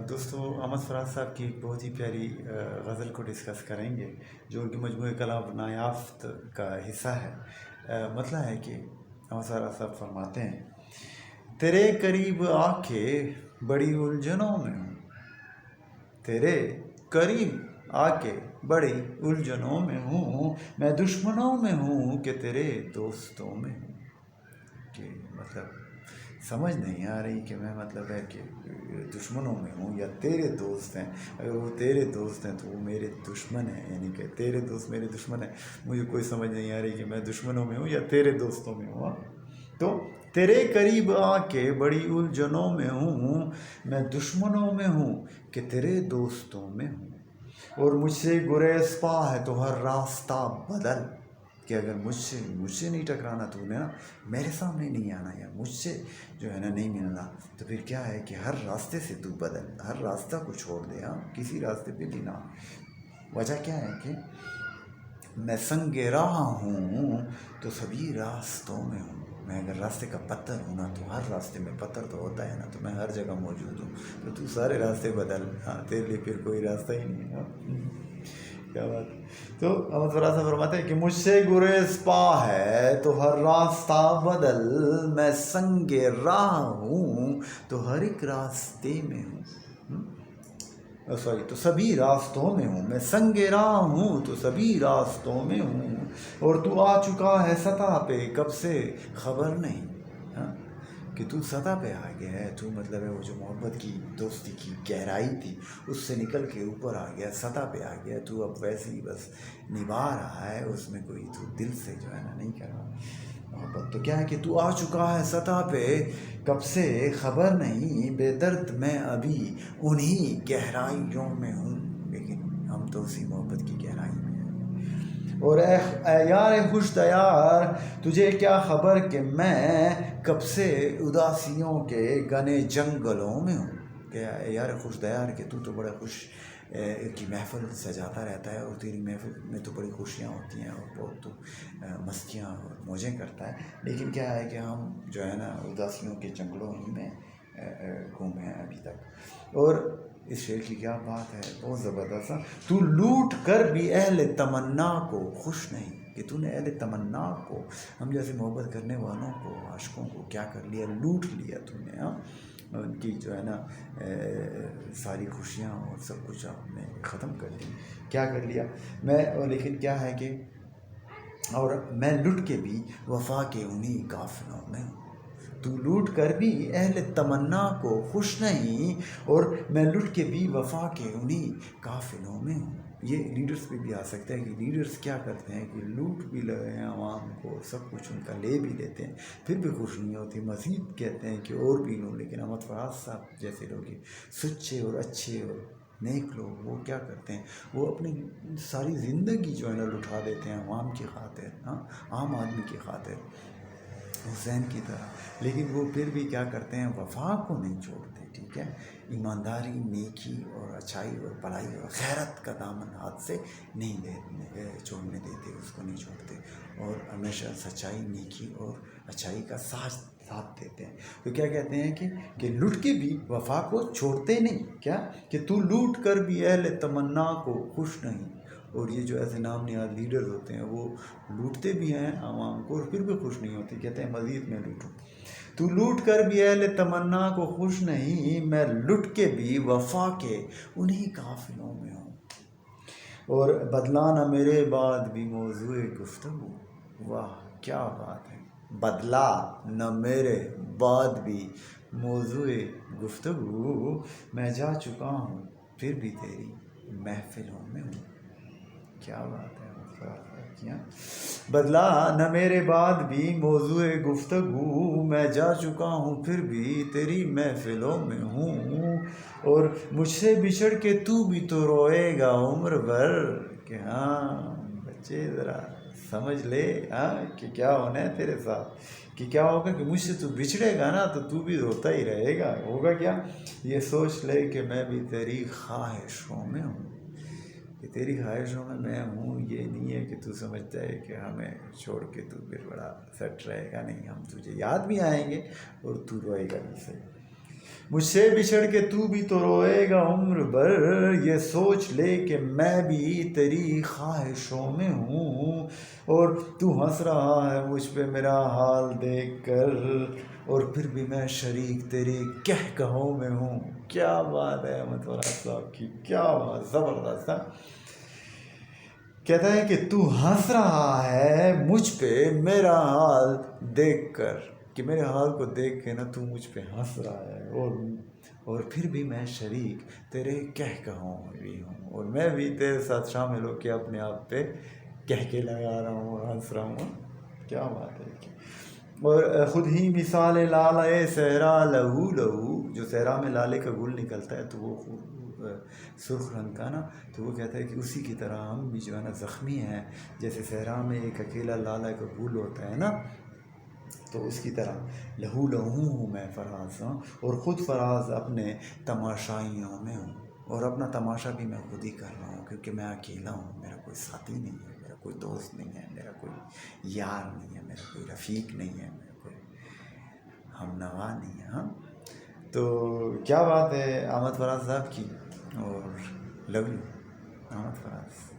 دوستو احمد فراز صاحب کی ایک بہت ہی پیاری غزل کو ڈسکس کریں گے جو ان کے مجموعہ کلام نایافت کا حصہ ہے۔ مطلب ہے کہ احمد فراز صاحب فرماتے ہیں، تیرے قریب آ کے بڑی الجھنوں میں ہوں، تیرے قریب آ کے بڑی الجھنوں میں ہوں، میں دشمنوں میں ہوں کہ تیرے دوستوں میں ہوں۔ کہ مطلب سمجھ نہیں آ رہی کہ میں مطلب ہے کہ دشمنوں میں ہوں یا تیرے دوست ہیں۔ اگر وہ تیرے دوست ہیں تو وہ میرے دشمن ہیں، یعنی کہ تیرے دوست میرے دشمن ہیں۔ مجھے کوئی سمجھ نہیں آ رہی کہ میں دشمنوں میں ہوں یا تیرے دوستوں میں ہوں۔ تو تیرے قریب آ کے بڑی الجھنوں میں ہوں، میں دشمنوں میں ہوں کہ تیرے دوستوں میں ہوں، اور مجھ سے گریز پا ہے تو ہر راستہ بدل، کہ اگر مجھ سے نہیں ٹکرانا تو نا میرے سامنے نہیں آنا، یا مجھ سے جو ہے نا نہیں ملنا، تو پھر کیا ہے کہ ہر راستے سے تو بدل، ہر راستہ کو چھوڑ دے، کسی راستے پہ بھی نہ۔ وجہ کیا ہے کہ میں سنگ راہ ہوں تو سبھی راستوں میں ہوں، میں اگر راستے کا پتھر ہوں نا تو ہر راستے میں پتھر تو ہوتا ہے نا، تو میں ہر جگہ موجود ہوں، تو سارے راستے بدل، تیرے لیے پھر کوئی راستہ ہی نہیں ہے۔ کیا بات ہے۔ تو احمد فراز صاحب فرماتے ہیں کہ مجھ سے گریز پا ہے تو ہر راستہ بدل، میں سنگ راہ ہوں تو ہر ایک راستے میں ہوں، تو سبھی راستوں میں ہوں، میں سنگ راہ ہوں تو سبھی راستوں میں ہوں، اور تو آ چکا ہے سطح پہ کب سے خبر نہیں، کہ تو سطح پہ آ گیا ہے، تو مطلب ہے وہ جو محبت کی دوستی کی گہرائی تھی اس سے نکل کے اوپر آ گیا، سطح پہ آ گیا، تو اب ویسے ہی بس نبھا رہا ہے، اس میں کوئی تو دل سے جو ہے نا نہیں کر رہا محبت۔ تو کیا ہے کہ تو آ چکا ہے سطح پہ کب سے خبر نہیں، بے درد میں ابھی انہی گہرائیوں میں ہوں، لیکن ہم تو اسی محبت کی گہرائی میں ہیں۔ اور اے یار خوش دیار تجھے کیا خبر کہ میں کب سے اداسیوں کے گھنے جنگلوں میں ہوں، کہ اے یار خوش دیار کہ تو بڑا خوش کی محفل سجاتا رہتا ہے، اور تیری محفل میں تو بڑی خوشیاں ہوتی ہیں اور بہت تو مستیاں اور موجیں کرتا ہے، لیکن کیا ہے کہ ہم جو ہے نا اداسیوں کے جنگلوں ہی میں گھومے ہیں ابھی تک۔ اور اس شعر کی کیا بات ہے، بہت زبردست۔ تو لوٹ کر بھی اہل تمنا کو خوش نہیں، کہ تو نے اہل تمنا کو، ہم جیسے محبت کرنے والوں کو، عاشقوں کو کیا کر لیا، لوٹ لیا تو نے، ان کی جو ہے نا ساری خوشیاں اور سب کچھ آپ نے ختم کر لی، کیا کر لیا لیکن کیا ہے کہ اور میں لٹ کے بھی وفا کے انہی قافلوں میں ہوں، تو لوٹ کر بھی اہل تمنا کو خوش نہیں، اور میں لٹ کے بھی وفا کے انہی قافلوں میں ہوں۔ یہ لیڈرز پہ بھی آ سکتا ہے کہ لیڈرز کیا کرتے ہیں کہ لوٹ بھی لگے ہیں عوام کو، سب کچھ ان کا لے بھی لیتے ہیں، پھر بھی خوش نہیں ہوتی، مزید کہتے ہیں کہ اور بھی لوں، لیکن احمد فراز صاحب جیسے لوگ سچے اور اچھے اور نیک لوگ وہ کیا کرتے ہیں، وہ اپنی ساری زندگی جو ہے نا لٹا دیتے ہیں عوام کی خاطر، عام آدمی کی خاطر، حسین کی طرح، لیکن وہ پھر بھی کیا کرتے ہیں، وفا کو نہیں چھوڑتے، ٹھیک ہے، ایمانداری، نیکی اور اچھائی اور بھلائی اور خیرت کا دامن ہاتھ سے نہیں چھوڑنے دیتے، اس کو نہیں چھوڑتے، اور ہمیشہ سچائی، نیکی اور اچھائی کا ساتھ دیتے ہیں۔ تو کیا کہتے ہیں کہ لٹ کے بھی وفا کو چھوڑتے نہیں، کیا کہ تو لوٹ کر بھی اہل تمنا کو خوش نہیں، اور یہ جو ایسے نام نہاد لیڈرز ہوتے ہیں وہ لوٹتے بھی ہیں عوام کو اور پھر بھی خوش نہیں ہوتے، کہتے ہیں مزید میں لوٹوں۔ تو لوٹ کر بھی اہل تمنا کو خوش نہیں، میں لٹ کے بھی وفا کے انہی قافلوں میں ہوں، اور بدلا نہ میرے بعد بھی موضوع گفتگو، واہ کیا بات ہے، بدلا نہ میرے بعد بھی موضوع گفتگو، میں جا چکا ہوں پھر بھی تیری محفلوں میں ہوں، کیا بات ہے، بدلا نہ میرے بعد بھی موضوع گفتگو، میں جا چکا ہوں پھر بھی تیری محفلوں میں ہوں، اور مجھ سے بچھڑ کے تو بھی تو روئے گا عمر بھر، کہ بچے ذرا سمجھ لے کہ کیا ہونا ہے تیرے ساتھ، کہ کیا ہوگا کہ مجھ سے تو بچھڑے گا نا تو بھی روتا ہی رہے گا، ہوگا کیا، یہ سوچ لے کہ میں بھی تیری خواہشوں میں ہوں، کہ تیری خواہشوں میں ہوں، یہ نہیں ہے کہ تو سمجھتا ہے کہ ہمیں چھوڑ کے تو پھر بڑا سیٹ رہے گا، نہیں، ہم تجھے یاد بھی آئیں گے اور تو روئے گا بھی صحیح۔ مجھ سے بچھڑ کے تو بھی تو روئے گا عمر بھر، یہ سوچ لے کہ میں بھی تیری خواہشوں میں ہوں، اور تو ہنس رہا ہے مجھ پہ میرا حال دیکھ کر، اور پھر بھی میں شریک تیرے کہکہوں میں ہوں۔ کیا بات ہے احمد فراز صاحب کی، کیا بات، زبردست ہے۔ کہتا ہے کہ تو ہنس رہا ہے مجھ پہ میرا حال دیکھ کر، کہ میرے حال کو دیکھ کے نا تو مجھ پہ ہنس رہا ہے، اور پھر بھی میں شریک تیرے کہکہوں میں بھی ہوں، اور میں بھی تیرے ساتھ شامل ہو کے اپنے آپ پہ کہکے لگا رہا ہوں اور ہنس رہا ہوں۔ کیا بات ہے۔ اور خود ہی مثال لالے صحرا لہو لہو، جو صحرا میں لالے کا گل نکلتا ہے تو وہ سرخ رنگ کا نا، تو وہ کہتا ہے کہ اسی کی طرح ہم بھی جو ہے نا زخمی ہیں، جیسے صحرا میں ایک اکیلا لالہ کا گل ہوتا ہے نا، تو اس کی طرح لہو لہو ہوں میں فراز ہوں، اور خود فراز اپنے تماشائیوں میں ہوں، اور اپنا تماشا بھی میں خود ہی کر رہا ہوں، کیونکہ میں اکیلا ہوں، میرا کوئی ساتھی نہیں ہے، میرا کوئی دوست نہیں ہے، میرا کوئی یار نہیں ہے، میرا کوئی رفیق نہیں ہے، میرا کوئی ہم نوا نہیں ہے۔ ہاں، تو کیا بات ہے احمد فراز صاحب کی، اور لو یو احمد فراز۔